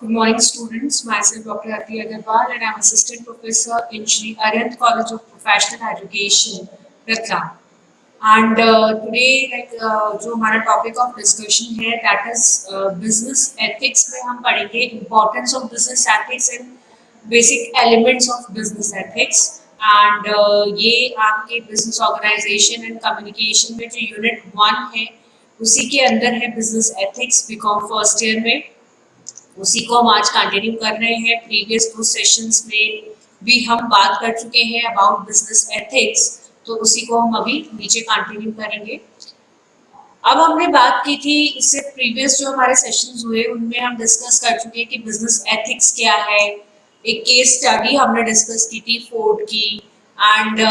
Good morning, students. Myself, Dr. Harpreet Agarwal, and I'm Assistant Professor in Shri Arihant College of Professional Education, Ratlam. And today, जो हमारा topic of discussion है, that is business ethics में हम पढ़ेंगे importance of business ethics and basic elements of business ethics. And ये आपके business organization and communication में जो unit 1 है, उसी के अंदर है business ethics BCom first year में. उसी को हम आज कंटिन्यू कर रहे हैं. प्रीवियस 2 सेशंस में भी हम बात कर चुके हैं अबाउट बिजनेस एथिक्स, तो उसी को हम अभी नीचे कंटिन्यू करेंगे. अब हमने बात की थी इससे प्रीवियस जो हमारे सेशंस हुए उनमें हम डिस्कस कर चुके हैं कि बिजनेस एथिक्स क्या है. एक केस स्टडी हमने डिस्कस की थी फोर्ड की, एंड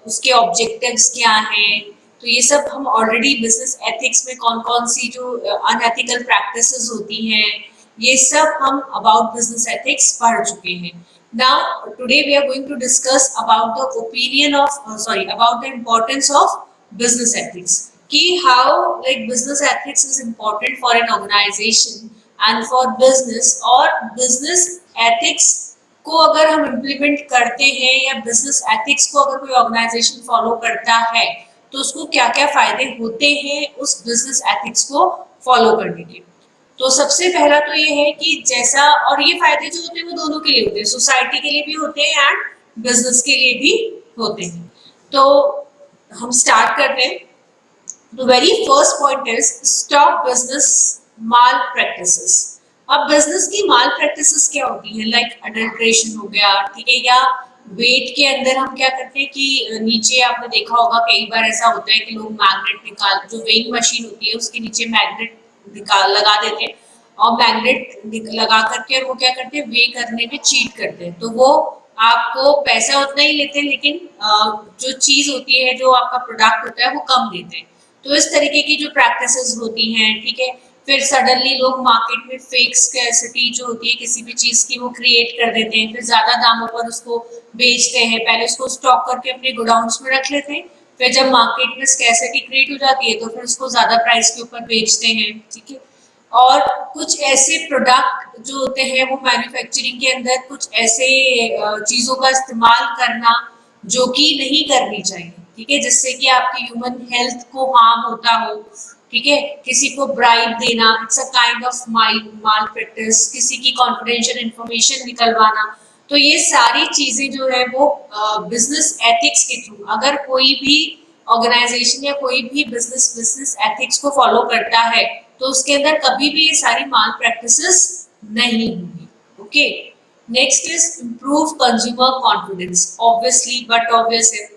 उसके ऑब्जेक्टिव्स क्या हैं. तो ये सब हम ऑलरेडी बिजनेस एथिक्स में कौन कौन सी जो अनएथिकल प्रैक्टिसेस होती हैं, ये सब हम अबाउट बिजनेस एथिक्स पढ़ चुके हैं. Now today we are going to discuss about the opinion of about the importance of business ethics, कि how like business ethics is important for an organization and for business, और business ethics को अगर हम implement करते हैं या business ethics को अगर कोई organization follow करता है तो उसको क्या क्या फायदे होते हैं उस business ethics को follow करने के. तो सबसे पहला तो ये है कि जैसा, और ये फायदे जो होते हैं वो दोनों के लिए होते हैं, सोसाइटी के लिए भी होते हैं एंड बिजनेस के लिए भी होते हैं. तो हम स्टार्ट करते हैं. The very first point is stop business malpractices. अब बिजनेस की माल प्रैक्टिसेस क्या होती है, लाइक अडल्ट्रेशन हो गया, ठीक है, या वेट के अंदर हम क्या करते हैं कि नीचे आपने देखा होगा कई बार ऐसा होता है कि लोग मैग्नेट निकाल, जो वेइंग मशीन होती है उसके नीचे मैग्नेट निकाल लगा देते हैं और मैग्नेट लगा करके और वो क्या करते हैं वे करने में चीट करते हैं. तो वो आपको पैसा उतना ही लेते हैं लेकिन जो चीज होती है, जो आपका प्रोडक्ट होता है वो कम देते हैं. तो इस तरीके की जो प्रैक्टिसेस होती हैं, ठीक है. फिर सडनली लोग मार्केट में फेक स्कैर्सिटी जो होती है किसी भी चीज की वो क्रिएट कर देते हैं, फिर ज्यादा दामों पर उसको बेचते हैं. पहले उसको स्टॉक करके अपने गोडाउन्स में रख लेते हैं, फिर जब मार्केट में स्कैर्सिटी क्रिएट हो जाती है तो फिर उसको ज्यादा प्राइस के ऊपर बेचते हैं, ठीक है. और कुछ ऐसे प्रोडक्ट जो होते हैं वो मैन्युफैक्चरिंग के अंदर कुछ ऐसे चीजों का इस्तेमाल करना जो कि नहीं करनी चाहिए, ठीक है, जिससे कि आपकी ह्यूमन हेल्थ को हार्म होता हो, ठीक है. किसी को ब्राइब देना, it's a kind of mall practice. किसी की कॉन्फिडेंशियल इंफॉर्मेशन निकलवाना. तो ये सारी चीजें जो है वो बिजनेस एथिक्स के थ्रू, अगर कोई भी ऑर्गेनाइजेशन या कोई भी बिजनेस एथिक्स को फॉलो करता है तो उसके अंदर कभी भी ये सारी माल प्रैक्टिसेस नहीं होंगी. Okay. Next is improve consumer confidence. Obviously but obvious है,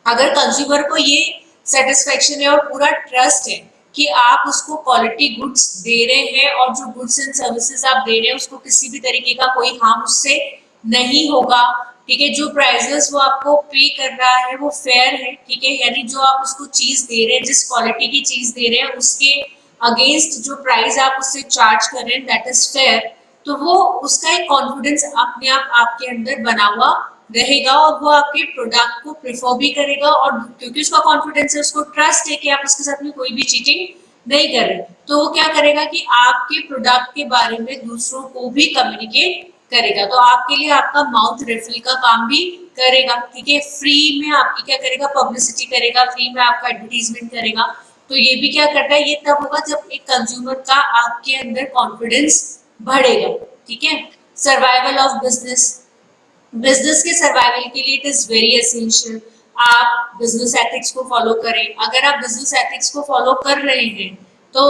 अगर कंज्यूमर को ये सेटिस्फेक्शन है और पूरा ट्रस्ट है कि आप उसको क्वालिटी गुड्स दे रहे हैं और जो गुड्स एंड सर्विसेज आप दे रहे हैं उसको किसी भी तरीके का कोई हार्म उससे नहीं होगा, ठीक है, जो प्राइसेस वो आपको पे कर रहा है वो फेयर है, ठीक है, यानी जो आप उसको चीज दे रहे हैं, जिस क्वालिटी की चीज दे रहे हैं उसके अगेंस्ट जो प्राइस आप उससे चार्ज कर रहे हैं दैट इज फेयर, तो वो उसका एक कॉन्फिडेंस अपने आप आपके अंदर बना हुआ रहेगा और वो आपके प्रोडक्ट को प्रेफर भी करेगा. और क्योंकि उसका कॉन्फिडेंस है, उसको ट्रस्ट है कि आप उसके साथ में कोई भी चीटिंग नहीं कर रहे, तो वो क्या करेगा कि आपके प्रोडक्ट के बारे में दूसरों को भी कम्युनिकेट करेगा. तो आपके लिए आपका माउथ रेफरल का काम भी करेगा, ठीक है. फ्री में आपकी क्या करेगा, पब्लिसिटी करेगा, फ्री में आपका एडवर्टीजमेंट करेगा. तो ये भी क्या करता है, ये तब होगा जब एक कंज्यूमर का आपके अंदर कॉन्फिडेंस बढ़ेगा, ठीक है. Survival of business. बिजनेस के सर्वाइवल के लिए इट इज वेरी एसेंशियल आप बिजनेस एथिक्स को फॉलो करें. अगर आप बिजनेस एथिक्स को फॉलो कर रहे हैं तो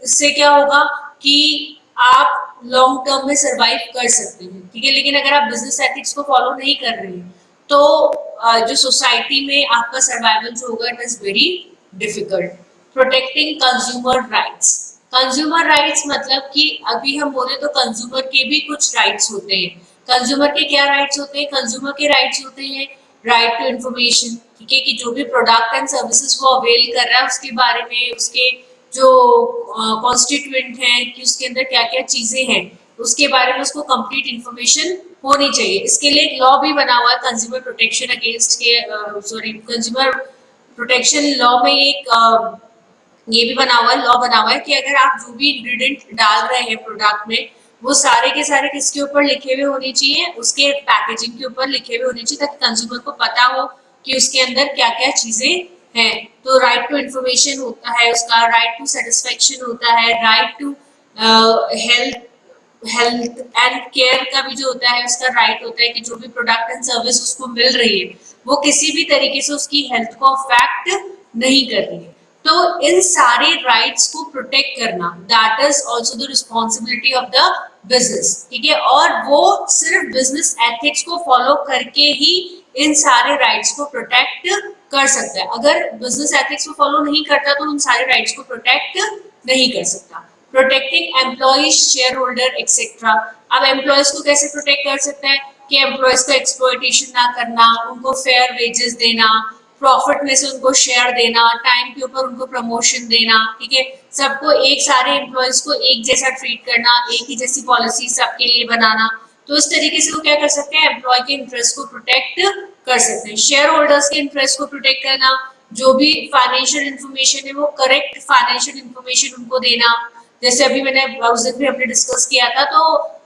इससे क्या होगा कि आप लॉन्ग टर्म में सर्वाइव कर सकते हैं, ठीक है. लेकिन अगर आप बिजनेस एथिक्स को फॉलो नहीं कर रहे हैं तो जो सोसाइटी में आपका सर्वाइवल जो होगा it is very difficult. Protecting consumer rights. Consumer rights मतलब कि अभी हम बोले तो कंज्यूमर के भी कुछ राइट्स होते हैं. कंज्यूमर के क्या राइट्स होते हैं, कंज्यूमर के राइट्स होते हैं राइट टू इंफॉर्मेशन, ठीक है, कि जो भी प्रोडक्ट एंड सर्विसेज वो अवेल कर रहा है उसके बारे में, उसके जो कॉन्स्टिट्यूएंट हैं कि उसके अंदर क्या क्या चीजें हैं उसके बारे में उसको कंप्लीट इंफॉर्मेशन होनी चाहिए. इसके लिए एक लॉ भी बना हुआ है कंज्यूमर प्रोटेक्शन अगेंस्ट के कंज्यूमर प्रोटेक्शन लॉ में एक ये भी बना हुआ है, लॉ बना हुआ है कि अगर आप जो भी इंग्रेडिएंट डाल रहे हैं प्रोडक्ट में वो सारे के सारे किसके ऊपर लिखे हुए होने चाहिए, उसके पैकेजिंग के ऊपर लिखे हुए होने चाहिए, ताकि कंज्यूमर को पता हो कि उसके अंदर क्या क्या चीजें हैं। तो राइट टू इंफॉर्मेशन होता है उसका, राइट टू सेटिस्फेक्शन होता है, right to health health and care का भी जो होता है उसका राइट होता है कि जो भी प्रोडक्ट एंड सर्विस उसको मिल रही है वो किसी भी तरीके से उसकी हेल्थ को अफेक्ट नहीं कर रही है। तो इन सारे राइट्स को प्रोटेक्ट करना, that is also the responsibility of the business, ठीक है। और वो सिर्फ बिजनेस एथिक्स को फॉलो करके ही इन सारे राइट्स को प्रोटेक्ट कर सकता है। अगर बिजनेस एथिक्स को फॉलो नहीं करता तो उन सारे राइट्स को प्रोटेक्ट नहीं कर सकता। Protecting employees, share holder etcetera. अब एम्प्लॉयज को कैसे प्रोटेक्ट कर सकता है कि एम्प्लॉयज को एक्सप्लॉयटेशन ना करना, उनको फेयर वेजेस देना, प्रॉफिट में से उनको शेयर देना, टाइम के ऊपर उनको प्रमोशन देना, ठीक है। सबको एक सारे एम्प्लॉयज को एक जैसा ट्रीट करना, एक ही जैसी पॉलिसी सबके लिए बनाना। तो इस तरीके से वो क्या कर सकते हैं, एम्प्लॉय के इंटरेस्ट को प्रोटेक्ट कर सकते हैं। शेयर होल्डर्स के इंटरेस्ट को प्रोटेक्ट करना, जो भी फाइनेंशियल इंफॉर्मेशन है वो करेक्ट फाइनेंशियल इंफॉर्मेशन उनको देना। जैसे अभी मैंने उस दिन भी हमने डिस्कस किया था, तो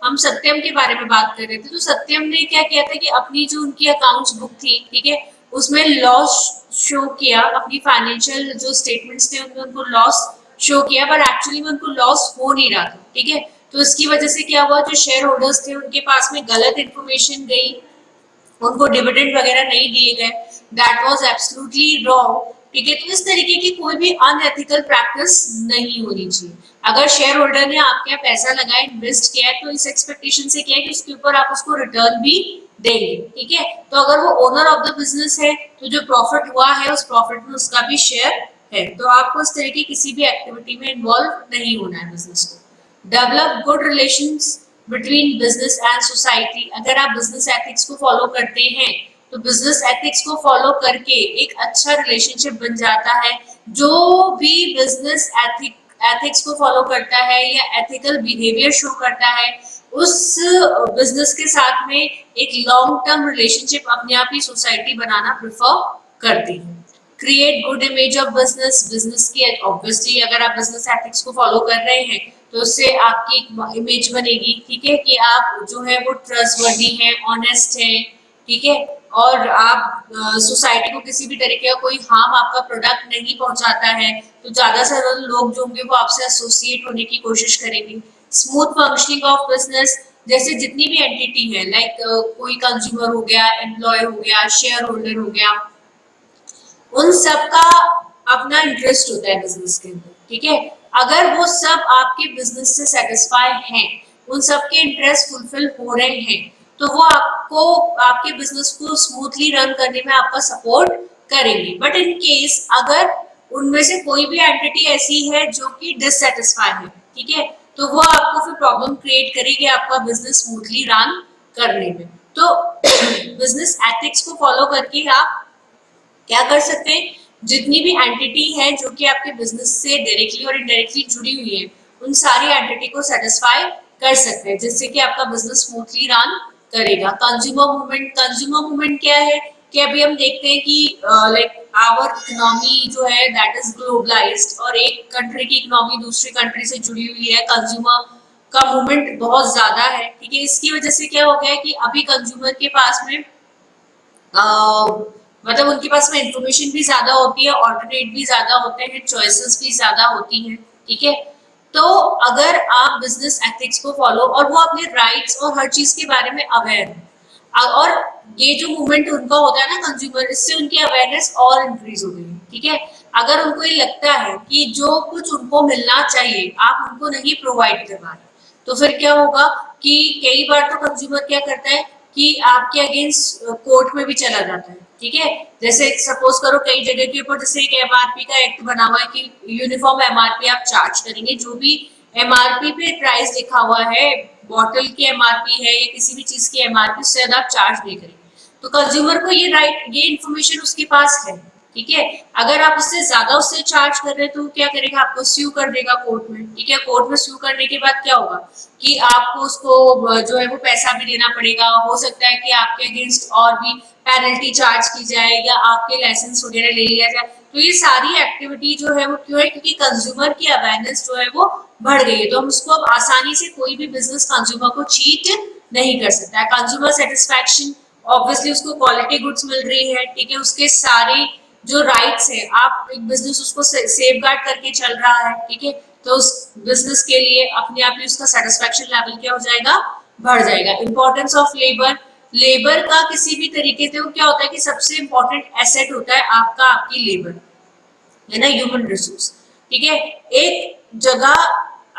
हम सत्यम के बारे में बात कर रहे थे। तो सत्यम ने क्या किया था कि अपनी जो उनकी अकाउंट्स बुक थी, ठीक है, उसमें लॉस शो किया, अपनी फाइनेंशियल जो स्टेटमेंट्स थे उनमें उनको लॉस शो किया, पर एक्चुअली में उनको लॉस हो नहीं रहा था, ठीक है। तो इसकी वजह से क्या हुआ, जो शेयर होल्डर्स थे उनके पास में गलत इन्फॉर्मेशन गई, उनको डिविडेंड वगैरह नहीं दिए गए, दैट वाज एब्सोल्युटली रॉन्ग, ठीक है। तो इस तरीके की कोई भी अनएथिकल प्रैक्टिस नहीं होनी चाहिए। अगर शेयर होल्डर ने आपके यहाँ पैसा लगाया, इन्वेस्ट किया है, तो इस एक्सपेक्टेशन से किया है कि उसके ऊपर आप उसको रिटर्न भी देंगे, ठीक है। तो अगर वो ओनर ऑफ द बिजनेस है तो जो प्रॉफिट हुआ है उस प्रॉफिट में उसका भी शेयर है। तो आपको इस तरह की किसी भी एक्टिविटी में इन्वॉल्व नहीं होना है बिजनेस को। Develop good relations between business and society. अगर आप बिजनेस एथिक्स को फॉलो करते हैं तो बिजनेस एथिक्स को फॉलो करके एक अच्छा रिलेशनशिप बन जाता है। जो भी बिजनेस एथिक्स को फॉलो करता है या एथिकल बिहेवियर शो करता है, उस बिजनेस के साथ में एक लॉन्ग टर्म रिलेशनशिप अपने आप ही सोसाइटी बनाना प्रेफर करती है। Create good image of business. Business की ऑब्वियसली अगर आप बिजनेस एथिक्स को फॉलो कर रहे हैं तो उससे आपकी एक इमेज बनेगी, ठीक है, कि आप जो है वो ट्रस्टवर्दी हैं, ऑनेस्ट हैं, ठीक है। और आप सोसाइटी को किसी भी तरीके का कोई हार्म आपका प्रोडक्ट नहीं पहुंचाता है, तो ज्यादा से ज्यादा लोग जो होंगे वो आपसे एसोसिएट होने की कोशिश करेंगे। Smooth functioning of business. जैसे जितनी भी एंटिटी है, लाइक कोई कंज्यूमर हो गया, एम्प्लॉय हो गया, शेयर होल्डर हो गया, उन सब का अपना इंटरेस्ट होता है बिजनेस के अंदर, ठीक है। अगर वो सब आपके बिजनेस से सेटिस्फाई हैं, उन सब के इंटरेस्ट फुलफिल हो रहे हैं, तो वो आपको आपके बिजनेस को स्मूथली रन करने में आपका सपोर्ट करेंगे। बट इन केस अगर उनमें से कोई भी एंटिटी ऐसी है जो कि डिससेटिस्फाई है, ठीक है, तो वो आपको फिर प्रॉब्लम क्रिएट करेगी आपका बिजनेस स्मूथली रन करने में। तो बिजनेस एथिक्स को फॉलो करके आप क्या कर सकते हैं, जितनी भी एंटिटी है जो कि आपके बिजनेस से डायरेक्टली और इनडायरेक्टली जुड़ी हुई है, उन सारी एंटिटी को सेटिस्फाई कर सकते हैं, जिससे कि आपका बिजनेस स्मूथली रन करेगा। Consumer movement. कंज्यूमर मूवमेंट क्या है कि अभी हम देखते हैं कि लाइक आवर इकोनॉमी जो है दैट इज ग्लोबलाइज्ड, और एक कंट्री की इकोनॉमी दूसरी कंट्री से जुड़ी हुई है, कंज्यूमर का मूवमेंट बहुत ज्यादा है, ठीक है। इसकी वजह से क्या हो गया है कि अभी कंज्यूमर के पास में मतलब उनके पास में इंफॉर्मेशन भी ज्यादा होती है, ऑल्टरनेट भी ज्यादा होते हैं, चॉइसेस भी ज्यादा होती हैं, ठीक है। तो अगर आप बिजनेस एथिक्स को फॉलो और वो अपने राइट्स और हर चीज के बारे में अवेयर है, और ये जो मूवमेंट उनका होता है ना कंज्यूमर, इससे उनकी अवेयरनेस और इंक्रीज हो गई है, ठीक है। अगर उनको ये लगता है कि जो कुछ उनको मिलना चाहिए आप उनको नहीं प्रोवाइड करवा रहे, तो फिर क्या होगा कि कई बार तो कंज्यूमर क्या करता है कि आपके अगेंस्ट कोर्ट में भी चला जाता है, ठीक है। जैसे सपोज करो कई जगह के ऊपर जैसे एक एमआरपी का एक्ट बना हुआ है कि यूनिफॉर्म एमआरपी आप चार्ज करेंगे, जो भी एमआरपी पे प्राइस लिखा हुआ है, बॉटल की एमआरपी है या किसी भी चीज की एमआरपी, उससे ज्यादा आप चार्ज नहीं करेंगे। तो कंज्यूमर को ये राइट, ये इन्फॉर्मेशन उसके पास है, ठीक है। अगर आप उससे ज्यादा उससे चार्ज कर रहे हैं तो क्या करेगा, आपको स्यू कर देगा कोर्ट में, ठीक है। कोर्ट में स्यू करने के बाद क्या होगा कि आपको उसको जो है वो पैसा भी देना पड़ेगा, हो सकता है कि आपके अगेंस्ट और भी पेनल्टी चार्ज की जाए या आपके लाइसेंस वगैरह ले लिया जाए। तो ये सारी एक्टिविटी जो है वो क्यों है, क्योंकि कंज्यूमर की अवेयरनेस जो है वो बढ़ गई है। तो हम उसको अब आसानी से कोई भी बिजनेस कंज्यूमर को चीट नहीं कर सकता है। कंज्यूमर सेटिस्फैक्शन, ऑब्वियसली उसको क्वालिटी गुड्स मिल रही है, ठीक है, उसके सारे जो राइट्स है, आप एक बिजनेस उसको सेफ गार्ड करके चल रहा है, ठीक है, तो उस बिजनेस के लिए अपने आप ही उसका सेटिस्फेक्शन लेवल क्या हो जाएगा, बढ़ जाएगा। इंपॉर्टेंस ऑफ लेबर, लेबर का किसी भी तरीके से वो क्या होता है कि सबसे इंपॉर्टेंट एसेट होता है आपका, आपकी लेबर है ना, ह्यूमन रिसोर्स, ठीक है। एक जगह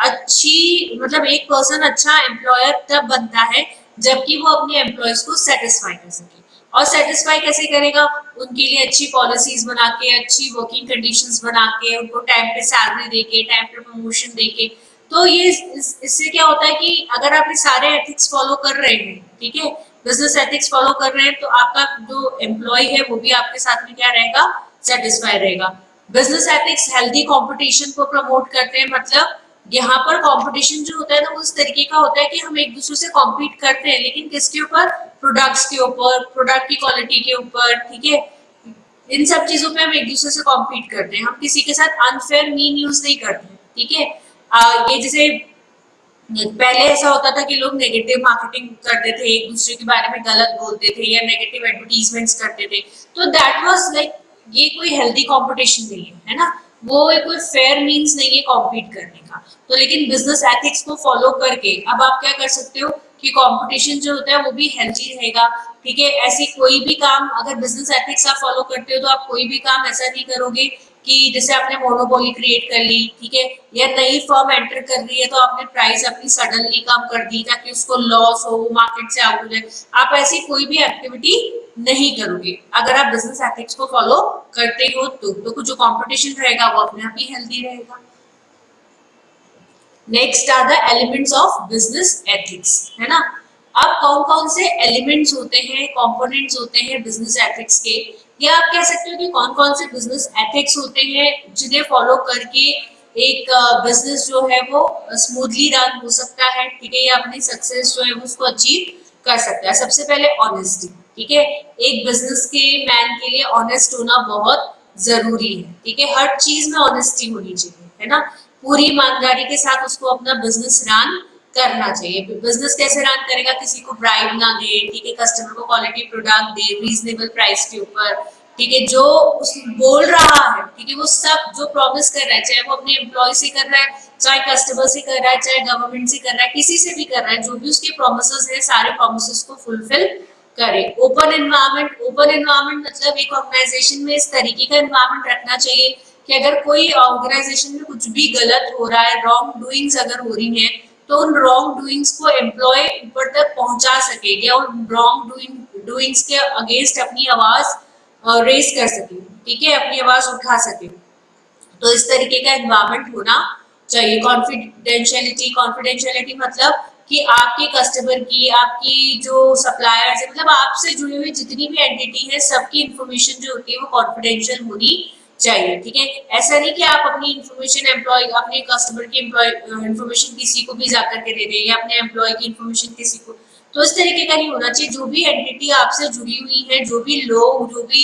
अच्छी, मतलब एक पर्सन अच्छा एम्प्लॉयर तब बनता है जबकि वो अपने एम्प्लॉयज को सेटिस्फाई कर सके। और सेटिस्फाई कैसे करेगा, उनके लिए अच्छी पॉलिसीज बना के, अच्छी वर्किंग कंडीशंस बना के, उनको टाइम पे सैलरी देके, टाइम पे प्रमोशन देके। तो ये इससे क्या होता है कि अगर आप ये सारे एथिक्स फॉलो कर रहे हैं, ठीक है, बिजनेस एथिक्स फॉलो कर रहे हैं, तो आपका जो एम्प्लॉय है वो भी आपके साथ में क्या रहेगा, सेटिस्फाई रहेगा। बिजनेस एथिक्स हेल्दी कंपटीशन को प्रमोट करते हैं, मतलब यहाँ पर कंपटीशन जो होता है ना वो इस तरीके का होता है कि हम एक दूसरे से कॉम्पीट करते हैं, लेकिन किसके ऊपर, प्रोडक्ट्स के ऊपर, प्रोडक्ट की क्वालिटी के ऊपर, ठीक है, इन सब चीजों पे हम एक दूसरे से कॉम्पीट करते हैं। हम किसी के साथ अनफेयर मीन यूज नहीं करते, ठीक है। ये जैसे पहले ऐसा होता था कि लोग नेगेटिव मार्केटिंग करते थे, एक दूसरे के बारे में गलत बोलते थे या नेगेटिव एडवर्टीजमेंट्स करते थे, तो दैट वाज लाइक, ये कोई हेल्दी कंपटीशन नहीं है ना, वो एक कोई फेयर मींस नहीं है कॉम्पीट करने का। तो लेकिन बिजनेस एथिक्स को फॉलो करके अब आप क्या कर सकते हो कि कंपटीशन जो होता है वो भी हेल्दी रहेगा, ठीक है। ऐसी कोई भी काम, अगर बिजनेस एथिक्स आप फॉलो करते हो तो आप कोई भी काम ऐसा नहीं करोगे कि जैसे आपने मोनोपोली क्रिएट कर ली, ठीक है, या नई फर्म एंटर कर रही है तो आपने प्राइस अपनी सडनली कम कर दी ताकि उसको लॉस हो, वो मार्केट से आउट हो जाए। आप ऐसी कोई भी एक्टिविटी नहीं करोगे अगर आप बिजनेस एथिक्स को फॉलो करते हो तो जो कंपटीशन रहेगा वो अपने आप ही हेल्दी रहेगा। Next are the elements of business ethics, है ना। अब कौन कौन से एलिमेंट्स होते हैं, कंपोनेंट्स होते हैं बिजनेस एथिक्स के, या आप कह सकते हो कि कौन कौन से बिजनेस एथिक्स होते हैं जिन्हें फॉलो करके एक बिजनेस जो है वो स्मूथली रन हो सकता है, ठीक है, या अपनी सक्सेस जो है वो उसको अचीव कर सकता है। सबसे पहले ऑनेस्टी, ठीक है, एक बिजनेस के मैन के लिए ऑनेस्ट होना बहुत जरूरी है, ठीक है, हर चीज में ऑनेस्टी होनी चाहिए, है ना। पूरी ईमानदारी के साथ उसको अपना बिजनेस रन करना चाहिए। बिजनेस कैसे रन करेगा, किसी को ब्राइब ना दे, ठीक है, कस्टमर को क्वालिटी प्रोडक्ट दे रीजनेबल प्राइस के ऊपर, ठीक है, जो बोल रहा है, ठीक है, वो सब जो प्रॉमिस कर रहा है, चाहे वो अपने एम्प्लॉय से कर रहा है, चाहे कस्टमर से कर रहा है, चाहे गवर्नमेंट से कर रहा है, किसी से भी कर रहा है, जो भी उसके प्रोमिसेस है सारे प्रोमिसेस को फुलफिल करे। ओपन एनवायरनमेंट, ओपन एनवायरनमेंट मतलब एक ऑर्गेनाइजेशन में इस तरीके का एनवायरनमेंट रखना चाहिए कि अगर कोई ऑर्गेनाइजेशन में कुछ भी गलत हो रहा है, रॉन्ग डूइंग्स अगर हो रही हैं, तो उन रॉन्ग डूइंग्स को एम्प्लॉय ऊपर तक पहुंचा सके या उन रॉन्ग डूइंग्स के अगेंस्ट अपनी आवाज रेस कर सके, ठीक है, अपनी आवाज उठा सके। तो इस तरीके का एनवायरनमेंट होना चाहिए। कॉन्फिडेंशियलिटी, कॉन्फिडेंशियलिटी मतलब कि आपके कस्टमर की, आपकी जो सप्लायर्स है, मतलब आपसे जुड़ी हुई जितनी भी एंटिटी है, सबकी इंफॉर्मेशन जो होती है वो कॉन्फिडेंशियल होनी चाहिए, ठीक है। ऐसा नहीं कि आप अपनी इंफॉर्मेशन एम्प्लॉय, अपने कस्टमर की इंफॉर्मेशन किसी को भी जाकर के दे दें या अपने एम्प्लॉय की इंफॉर्मेशन किसी को, तो इस तरीके का नहीं होना चाहिए। जो भी एंटिटी आपसे जुड़ी हुई है, जो भी लोग, जो भी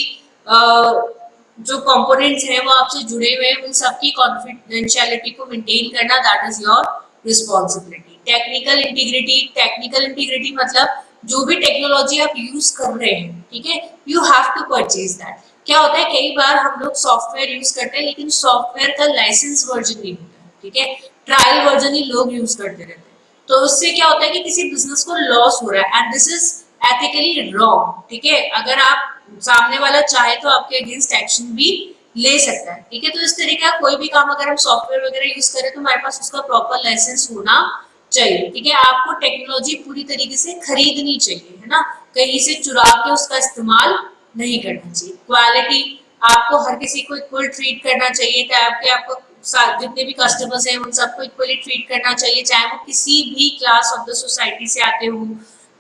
जो कंपोनेंट्स हैं वो आपसे जुड़े हुए हैं, उन सबकी कॉन्फिडेंशियलिटी को मेंटेन करना that is your responsibility. Technical integrity, technical integrity मतलब जो भी टेक्नोलॉजी आप यूज कर रहे हैं, ठीक है, you have to purchase that. क्या होता है कई बार हम लोग सॉफ्टवेयर यूज करते हैं लेकिन सॉफ्टवेयर का लाइसेंस वर्जन नहीं होता, ठीक है, ट्रायल वर्जन ही लोग यूज करते रहते हैं। तो उससे क्या होता है कि किसी बिजनेस को लॉस हो रहा है and this is ethically wrong, ठीक है। अगर आप सामने वाला चाहे तो आपके अगेंस्ट एक्शन भी ले सकता है, ठीक है। तो इस तरीके का कोई भी काम अगर हम सॉफ्टवेयर वगैरह यूज करें तो हमारे पास उसका प्रॉपर लाइसेंस होना चाहिए, ठीक है। आपको टेक्नोलॉजी पूरी तरीके से खरीदनी चाहिए, है ना, कहीं से चुरा के उसका इस्तेमाल नहीं करना चाहिए। क्वालिटी, आपको हर किसी को इक्वल ट्रीट करना चाहिए, चाहे आपको जितने भी कस्टमर्स हैं उन सबको इक्वली ट्रीट करना चाहिए, चाहे वो किसी भी क्लास ऑफ द सोसाइटी से आते हो,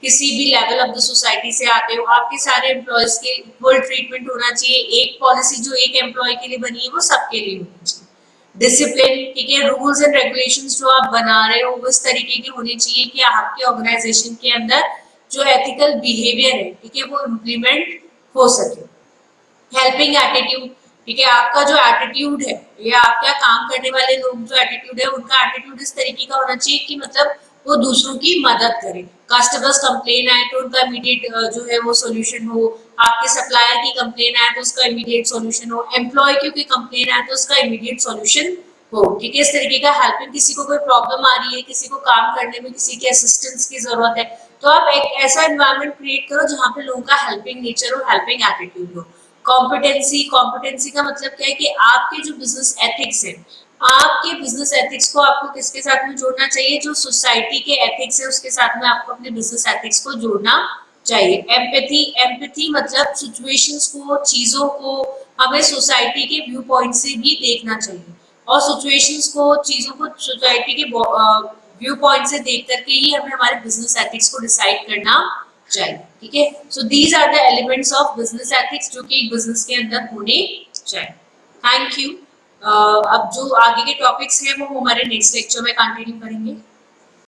किसी भी लेवल ऑफ द सोसाइटी से आते हो, आपके सारे एम्प्लॉयज के इक्वल ट्रीटमेंट होना चाहिए। एक पॉलिसी जो एक एम्प्लॉय के लिए बनी है वो सबके लिए होनी चाहिए। डिसिप्लिन, ठीक है, रूल्स एंड रेगुलेशंस जो आप बना रहे हो वो इस तरीके की होनी चाहिए कि आपके ऑर्गेनाइजेशन के अंदर जो एथिकल बिहेवियर है, ठीक है, वो इम्प्लीमेंट हो सके। हेल्पिंग एटीट्यूड, ठीक है, आपका जो एटीट्यूड है या आपका काम करने वाले लोग जो एटीट्यूड है उनका एटीट्यूड इस तरीके का होना चाहिए कि मतलब वो दूसरों की मदद करें। कस्टमर्स कंप्लेन आए तो उनका इमीडिएट जो है वो सोल्यूशन हो, आपके सप्लायर की कंप्लेन आए तो उसका इमीडिएट सोल्यूशन हो, एम्प्लॉय की कोई कंप्लेन आए तो उसका इमीडिएट सोल्यूशन हो। ठीक है, इस तरीके का हेल्पिंग, किसी को कोई प्रॉब्लम आ रही है, किसी को काम करने में किसी के असिस्टेंस की जरूरत है, तो आप एक ऐसा एनवायरनमेंट क्रिएट करो जहाँ पे लोगों का हेल्पिंग नेचर हो, हेल्पिंग एटीट्यूड हो। कॉम्पिटेंसी, कॉम्पिटेंसी का मतलब क्या है कि आपके जो बिजनेस एथिक्स है, आपके बिजनेस एथिक्स को आपको किसके साथ में जोड़ना चाहिए, जो सोसाइटी के एथिक्स है उसके साथ में आपको अपने बिजनेस एथिक्स को जोड़ना चाहिए। एम्पैथी, एम्पैथी मतलब सिचुएशंस को, चीजों को हमें सोसाइटी के व्यू पॉइंट से भी देखना चाहिए, और सिचुएशंस को, चीजों को सोसाइटी के व्यू पॉइंट से देख करके ही हमें हमारे बिजनेस एथिक्स को डिसाइड करना चाहिए। ठीक है, so these are the elements of business ethics जो कि एक बिजनेस के अंदर होने चाहिए। Thank you. अब जो आगे के टॉपिक्स हैं वो हमारे नेक्स्ट लेक्चर में कंटिन्यू करेंगे।